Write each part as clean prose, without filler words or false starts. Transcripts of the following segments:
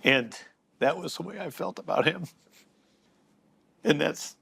And that was the way I felt about him. And that's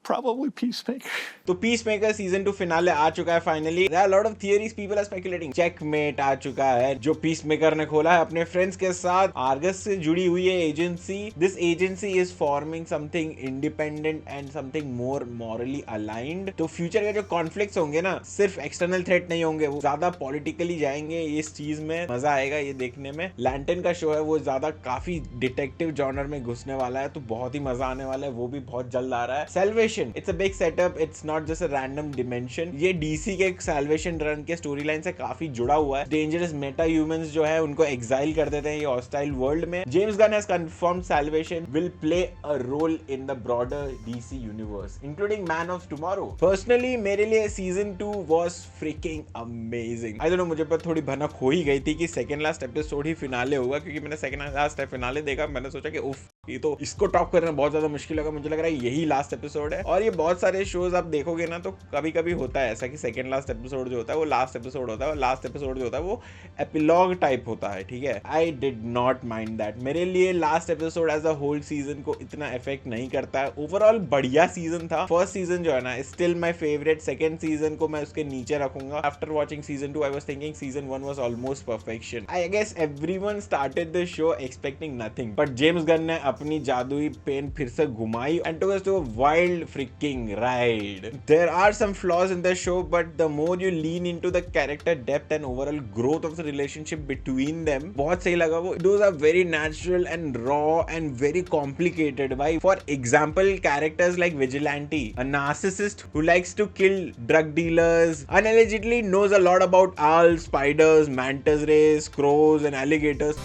probably Peacemaker. तो Peacemaker season 2 finale आ चुका है finally. There are lot of theories, people are speculating. Checkmate आ चुका है जो peacemaker ने खोला है अपने फ्रेंड्स के साथ. आर्गस से जुड़ी हुई है agency. This agency is forming something independent and something more morally aligned. तो फ्यूचर के जो कॉन्फ्लिक्ट्स होंगे ना, सिर्फ एक्सटर्नल थ्रेट नहीं होंगे, वो ज्यादा पॉलिटिकली जाएंगे. इस चीज में मजा आएगा ये देखने में. लैंटर्न का शो है वो ज्यादा काफी डिटेक्टिव जॉनर में घुसने वाला है, तो बहुत ही मजा आने वाला है. वो भी बहुत जल्द आ रहा है. Salvation, it's a big setup, it's not just a random dimension. ये डीसी के सैल्वेशन रन के स्टोरी लाइन से काफी जुड़ा हुआ है. डेंजरस मेटा ह्यूमंस जो है उनको एक्साइल कर देते हैं ये हॉस्टाइल वर्ल्ड में. James Gunn has confirmed Salvation will play a role in the broader DC universe including Man of Tomorrow. Personally मेरे लिए season 2 was freaking amazing. I don't know, मुझे पर थोड़ी भनक हो ही गई थी कि सेकंड लास्ट एपिसोड ही फिनाले होगा, क्योंकि मैंने सेकंड लास्ट फिनाले देखा. मैंने सोचा कि उफ, ये तो इसको टॉप करना बहुत ज्यादा मुश्किल होगा. मुझे लग रहा है यही लास्ट एपिसोड है. और ये बहुत सारे शोज आप देखोगे ना, तो कभी कभी होता है ऐसा कि सेकंड लास्ट एपिसोड जो होता है वो लास्ट एपिसोड होता है, और लास्ट एपिसोड जो होता है वो एपिलॉग टाइप होता है. ठीक है, I did not mind that. मेरे लिए last episode as a whole season को इतना इफेक्ट नहीं करता है. ओवरऑल बढ़िया सीजन था. फर्स्ट सीजन जो है ना, still my favourite. Second season को मैं उसके नीचे रखूंगा. After watching season 2 I was thinking season 1 was almost perfection. I guess everyone started the show expecting nothing, but James Gunn ने अपनी जादुई पेन फिर से घुमाई and took us to a wild freaking ride. There are some flaws in the show, but the more you lean into the character depth and overall growth of the relationship between them, बहुत सही लगा वो. Those are very natural and raw and very complicated. Why? For example, characters like Vigilante, a narcissist who likes to kill drug dealers and allegedly knows a lot about owls, spiders, mantis rays, crows and alligators.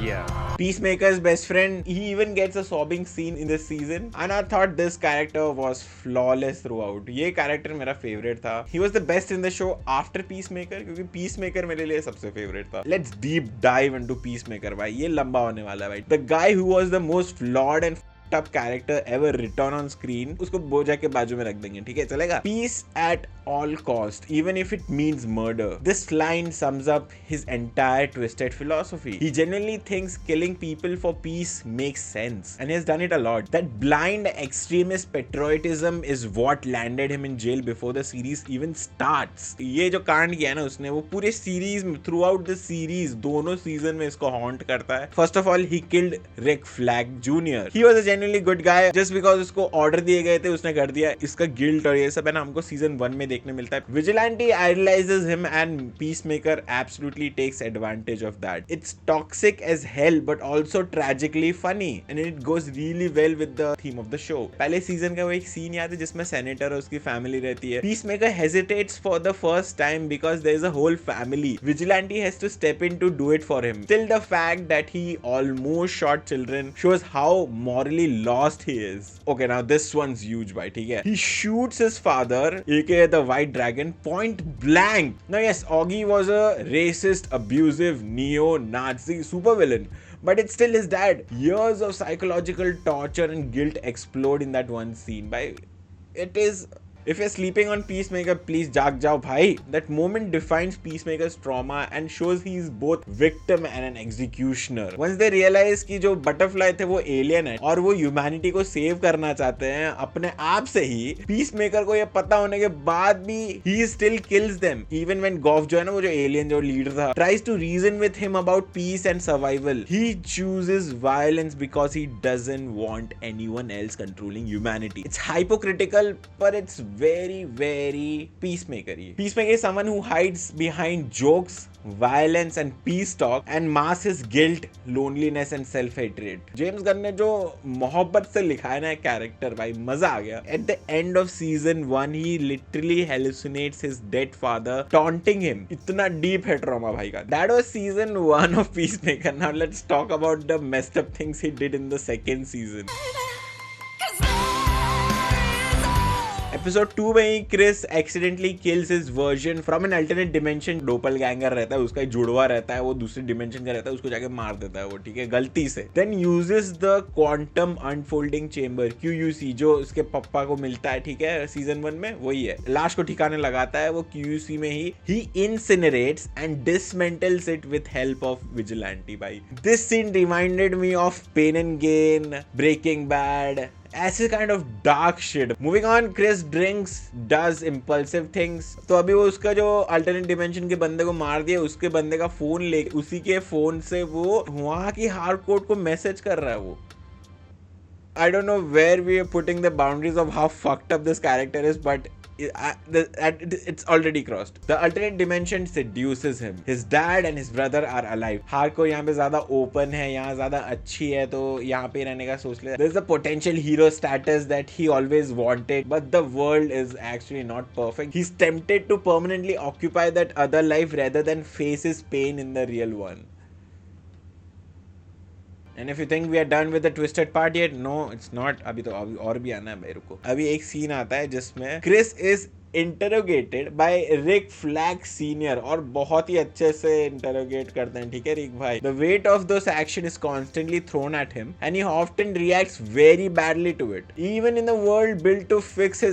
Yeah. Peacemaker's best friend, he even gets a sobbing scene in this season, and I thought this character was flawless throughout. ये character मेरा favorite था. He was the best in the show after Peacemaker, क्योंकि Peacemaker मेरे लिए सबसे favorite था. Let's deep dive into Peacemaker भाई. ये लंबा होने वाला है भाई. The guy who was the most flawed and top character ever return on screen, उसको बोझा के बाजू में रख देंगे. ठीक है, चलेगा. Peace at all cost even if it means murder. This line sums up his entire twisted philosophy. He genuinely thinks killing people for peace makes sense and he has done it a lot. That blind extremist patriotism is what landed him in jail before the series even starts. ये जो कांड किया ना उसने, वो पूरे series में, through out the series, दोनों सीजन में इसको हॉन्ट करता है. First of all, he killed Rick Flag junior. He was a good guy. Just because उसको ऑर्डर दिए गए थे उसने कर दिया. इसका गिल्ट और ये सब है ना, हमको सीजन 1 में देखने मिलता है. Vigilante idolizes him and Peacemaker absolutely takes advantage of that. It's toxic as hell but also tragically funny and it goes really well with the theme of the show. पहले सीजन का वो एक scene याद है जिसमें senator और उसकी family रहती है. Peacemaker hesitates for the first time because there is a whole family. Vigilante has to step in to do it for him. Still the fact that he almost shot children shows how morally lost he is. Okay, now this one's huge, bhai. ठीक है. He shoots his father, aka the White Dragon, point blank. Now yes, Augie was a racist, abusive, neo-Nazi supervillain, but it's still his dad. Years of psychological torture and guilt explode in that one scene. Bhai, it is. If you're sleeping on Peacemaker, please जाग जाओ भाई. That moment defines Peacemaker's trauma and shows he is both victim and an executioner. Once they realize कि जो butterfly थे वो alien है और वो humanity को save करना चाहते हैं अपने आप से ही, Peacemaker को ये पता होने के बाद भी he still kills them. Even when Goff जो है ना, वो जो alien जो leader था, tries to reason with him about peace and survival. He chooses violence because he doesn't want anyone else controlling humanity. It's hypocritical, but it's very Peacemaker. Peacemaker is someone who hides behind jokes, violence and peace talk and masks his guilt, loneliness and self-hatred. James Gunn ने जो मोहब्बत से लिखा है ना character, भाई मजा आ गया. At the end of season 1, he literally hallucinates his dead father taunting him. इतना deep है trauma भाई का. That was season 1 of Peacemaker. Now let's talk about the messed up things he did in the second season. Episode 2 में ही Chris accidentally kills his version from an alternate dimension. Doppelganger रहता है, उसका जुड़वा रहता है, वो दूसरी डिमेंशन का रहता है, उसको जाके मार देता है वो, ठीक है, गलती से। Then uses the quantum unfolding chamber QUC, जो उसके पप्पा को मिलता है, ठीक है, सीजन 1 में वही है। लाश को ठिकाने लगाता है वो QUC में ही incinerates and dismantles it with help of Vigilante. भाई this scene reminded me of Pain and Gain, Breaking Bad, ऐसे kind of dark shit. Moving on, Chris drinks, does impulsive things. तो अभी वो उसका जो अल्टरनेट डिमेंशन के बंदे को मार दिया, उसके बंदे का फोन ले, उसी के फोन से वो वहां की हार्डकोर को मैसेज कर रहा है वो। I don't know where we are putting the boundaries of how fucked up this character is, but it's already crossed. The alternate dimension seduces him. His dad and his brother are alive. Hardcore यहाँ पे ज्यादा open है, यहाँ ज्यादा अच्छी है, तो यहाँ पे रहने का सोच ले। There's a potential hero status that he always wanted, but the world is actually not perfect. He's tempted to permanently occupy that other life rather than face his pain in the real one. And if you think we are done with the twisted part yet, no, it's not. अभी और भी आना है मेरे को। अभी एक scene आता है जिसमें Chris is interrogated by Rick Flag senior, और बहुत ही अच्छे से इंटरोगेट करते हैं, ठीक है रिक भाई। The weight of this action is constantly thrown at him and he often reacts very badly to it. Even in the world built to fix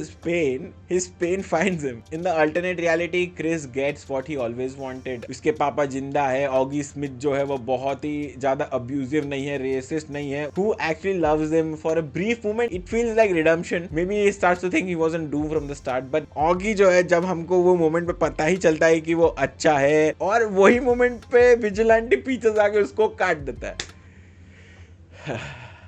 his pain finds him. In the alternate reality, Chris gets what he always wanted. उसके पापा जिंदा है, Oggy Smith जो है वो बहुत ही ज्यादा abusive नहीं है, रेसिस्ट नहीं है, who actually loves him for a brief moment. It feels like redemption. Maybe he starts to think he wasn't doomed from the start, but Oggy जो है, जब हमको वो मोमेंट पे पता ही चलता है कि वो अच्छा है, और वही मोमेंट पे विजिलेंटी पीछे से आके उसको काट देता है।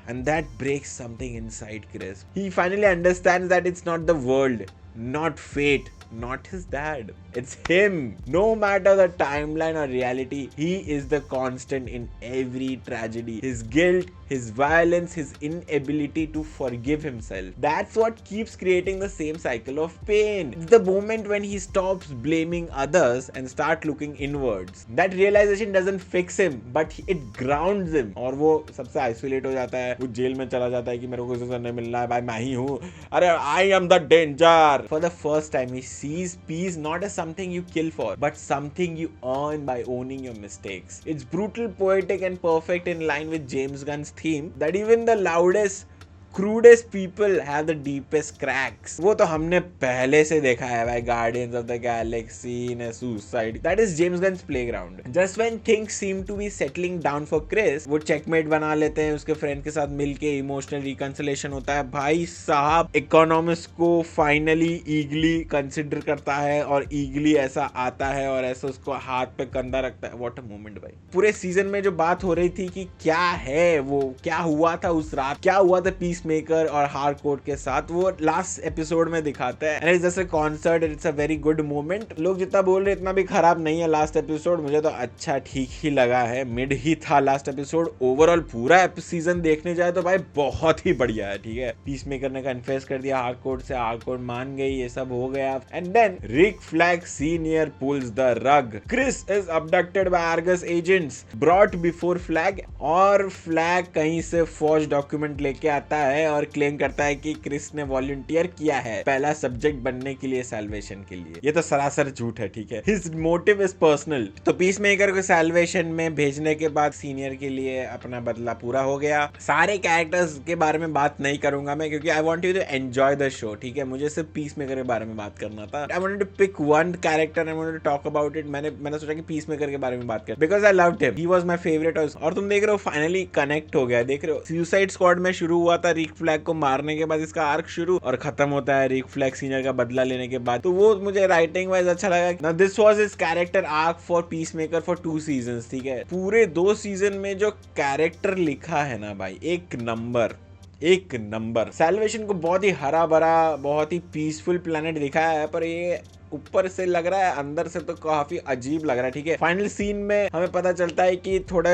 And that breaks something inside Chris. He finally understands that it's not the world, not fate, not his dad. It's him. No matter the timeline or reality, he is the constant in every tragedy. His guilt, his violence, his inability to forgive himself. That's what keeps creating the same cycle of pain. It's the moment when he stops blaming others and start looking inwards. That realization doesn't fix him, but it grounds him. और वो सबसे isolate हो जाता है, वो jail में चला जाता है कि मेरे को किसी से नहीं मिलना है, भाई मैं ही हूँ, अरे I am the danger. For the first time, he sees peace not as something you kill for, but something you earn by owning your mistakes. It's brutal, poetic, and perfect, in line with James Gunn's theme that even the loudest, crudest people have the deepest cracks. वो तो हमने पहले से देखा है भाई, Guardians of the Galaxy ने Suicide. That is James Gunn's playground. Just when things seem to be settling down for Chris, वो checkmate बना लेते हैं, उसके फ्रेंड के साथ मिलके इमोशनल रिकंसिलेशन होता है। भाई साहब इकोनॉमिक्स को फाइनली ईगली कंसिडर करता है, और ईगली ऐसा आता है और ऐसा उसको हाथ पे कंधा रखता है। व्हाट अ मोमेंट भाई। पूरे सीजन में जो बात हो रही थी कि क्या है वो, क्या हुआ था उस रात, क्या हुआ था पीस मेकर और हार्डकोर के साथ, वो लास्ट एपिसोड में दिखाता है। And it's just a concert, it's a very good moment. लोग जितना बोल रहे इतना भी खराब नहीं है लास्ट एपिसोड, मुझे तो अच्छा ठीक ही लगा है, मिड ही था लास्ट एपिसोड। ओवरऑल पूरा सीजन देखने जाए तो भाई बहुत ही बढ़िया है, ठीक है। पीस मेकर ने कन्फेस कर दिया हार्डकोर से, हार्डकोर मान गई, ये सब हो गया। And then Rick Flag senior pulls the rug. Chris is abducted by Argus agents, brought before Flag, और फ्लैग कहीं से फॉर्ज डॉक्यूमेंट लेके आता है और क्लेम करता है कि क्रिस ने वॉलंटियर किया है पहला सब्जेक्ट बनने के लिए, सैल्वेशन के लिए। ये तो सरासर झूठ है, ठीक है। His motive is personal. तो पीस मेकर को सैल्वेशन में भेजने के बाद सीनियर के लिए अपना बदला पूरा हो गया। सारे कैरेक्टर्स के बारे में बात नहीं करूंगा मैं, क्योंकि I want you to enjoy the show, ठीक है। मुझे सिर्फ पीस मेकर के बारे में बात करना था। I wanted to pick one character, I wanted to talk about it. मैंने सोचा कि पीस मेकर के बारे में बात कर, because I loved him, he was my favourite. और तुम देख रहे हो फाइनली कनेक्ट हो गया। देख रहे हो सुसाइड स्क्वाड में शुरू हुआ था रिक फ्लैग को मारने के बाद, इसका आर्क शुरू, और खत्म होता है रिक फ्लैग सीनियर का बदला लेने के बाद। तो वो मुझे राइटिंग वाइज अच्छा लगा। Now this was his character arc for peace maker for 2 seasons, ठीक है। पूरे 2 सीजन में जो कैरेक्टर लिखा है ना भाई, एक नंबर। सैल्वेशन को बहुत ही हरा भरा, बहुत ही पीसफुल प्लेनेट दिखाया है, पर ये ऊपर से लग रहा है, अंदर से तो काफी अजीब लग रहा है। ठीक है, फाइनल सीन में हमें पता चलता है कि थोड़े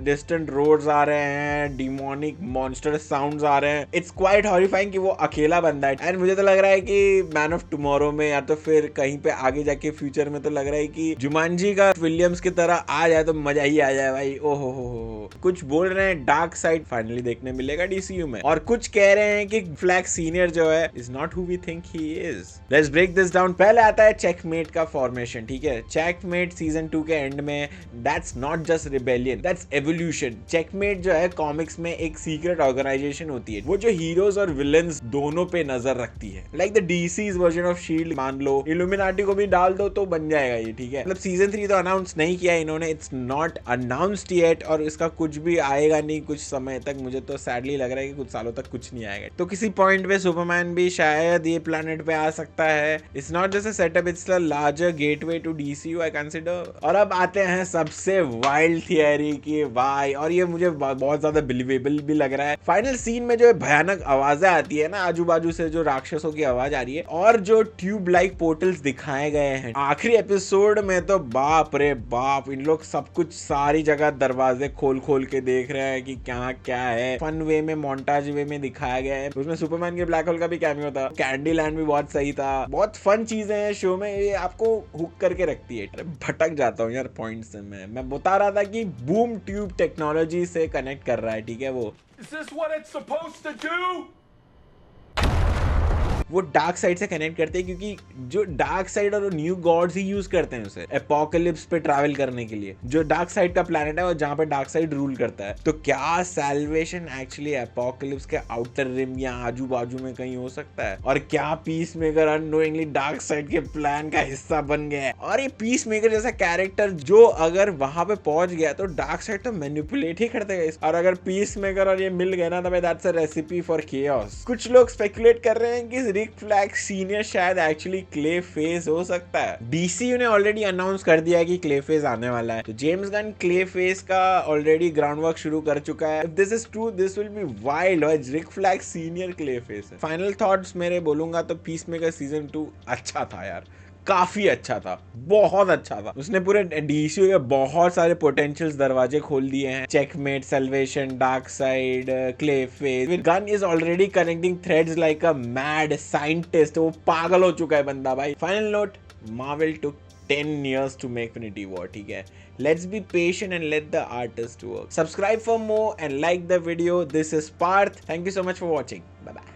डिस्टेंट रोड्स आ रहे हैं, डिमोनिक मॉन्स्टर साउंड्स आ रहे हैं। इट्स क्वाइट हॉरिफाइंग कि वो अकेला बंदा है। एंड मुझे तो लग रहा है कि मैन ऑफ टुमारो में या तो फिर कहीं पे आगे जाके फ्यूचर में तो लग रहा है कि जुमानजी का विलियम्स की तरह आ जाए तो मजा ही आ जाए भाई। ओहो हो। कुछ बोल रहे हैं डार्क साइड फाइनली देखने मिलेगा डीसीयू में, और कुछ कह रहे हैं कि फ्लैग सीनियर जो है is not who we think he is. Let's break this down. पहले आता है चेकमेट का फॉर्मेशन। ठीक है, चेकमेट सीजन 2 के एंड में that's not just rebellion, that's evolution. Checkmate जो है कॉमिक्स में एक सीक्रेट ऑर्गेनाइजेशन होती है, वो जो हीरोज और विलन्स दोनों पे नजर रखती है। Like the DCs version of shield मान लो, इल्यूमिनाटी को भी डाल दो तो बन जाएगा ये। ठीक है, मतलब सीजन 3 तो अनाउंस नहीं किया इन्होंने, इट्स नॉट अनाउंस्ड येट, और इसका कुछ भी आएगा नहीं कुछ समय तक। मुझे तो सैडली लग रहा है कि कुछ सालों तक कुछ नहीं आएगा। तो किसी पॉइंट पे सुपरमैन भी शायद ये प्लेनेट पे आ सकता है। It's not just a setup, it's a larger gateway to DCU I consider. और अब आते हैं सबसे वाइल्ड थियरी की भाई, और ये मुझे बहुत ज्यादा बिलीवेबल भी लग रहा है। फाइनल सीन में जो भयानक आवाजें आती है ना आजू बाजू से, जो राक्षसों की आवाज आ रही है, और जो ट्यूब लाइक पोर्टल्स दिखाए गए हैं आखिरी एपिसोड में, तो बाप रे बाप, इन लोग सब कुछ सारी जगह दरवाजे खोल खोल के देख रहे हैं कि क्या क्या है। फन वे में, मोन्टाज वे में दिखाया गया है। उसमें सुपरमैन के ब्लैक होल का भी कैमियो था, कैंडी लैंड भी बहुत सही था। बहुत फन चीजें हैं शो में, ये आपको हुक करके रखती है। भटक जाता हूँ यार पॉइंट से। मैं बता रहा था कि बूम ट्यूब टेक्नोलॉजी से कनेक्ट कर रहा है। ठीक है, वो डार्क साइड से कनेक्ट करते हैं, क्योंकि जो डार्क साइड और न्यू गॉड्स ही यूज करते हैं उसे एपोकलिप्स पे ट्रैवल करने के लिए। जो डार्क साइड का प्लैनेट है और जहां पे डार्क साइड रूल करता है, तो क्या सैल्वेशन एक्चुअली एपोकलिप्स के आउटर रिम या आजू बाजू में कहीं हो सकता है? और क्या peace maker unknowingly dark side के प्लान का हिस्सा बन गया है? और ये पीस मेकर जैसा कैरेक्टर जो अगर वहां पे पहुंच गया तो डार्क साइड तो मैनिपुलेट ही करते गए, और अगर पीस मेकर और ये मिल गए ना, तो that's a recipe for chaos. कुछ लोग स्पेकुलेट कर रहे हैं कि रिक फ्लैग सीनियर शायद एक्चुअली क्ले फेस हो सकता है। डीसीयू ने ऑलरेडी अनाउंस कर दिया है कि क्ले फेस आने वाला है, तो जेम्स गन क्ले फेस का ऑलरेडी ग्राउंड वर्क शुरू कर चुका है। If this is true, this will be wild. और Rick Flag senior Clayface है। फाइनल थॉट्स मेरे बोलूंगा तो पीस मेकर सीजन 2 अच्छा था यार, काफी अच्छा था, बहुत अच्छा था। उसने पूरे डीसीयू के बहुत सारे पोटेंशियल्स दरवाजे खोल दिए हैं। Checkmate, salvation, dark side, clay face. Gun is already connecting threads like a mad scientist. वो पागल हो चुका है बंदा भाई। Final note, Marvel took 10 years to make Infinity War. ठीक है, let's be patient and let the artist work. Subscribe for more and like the video. This is Parth. Thank you so much for watching. Bye bye.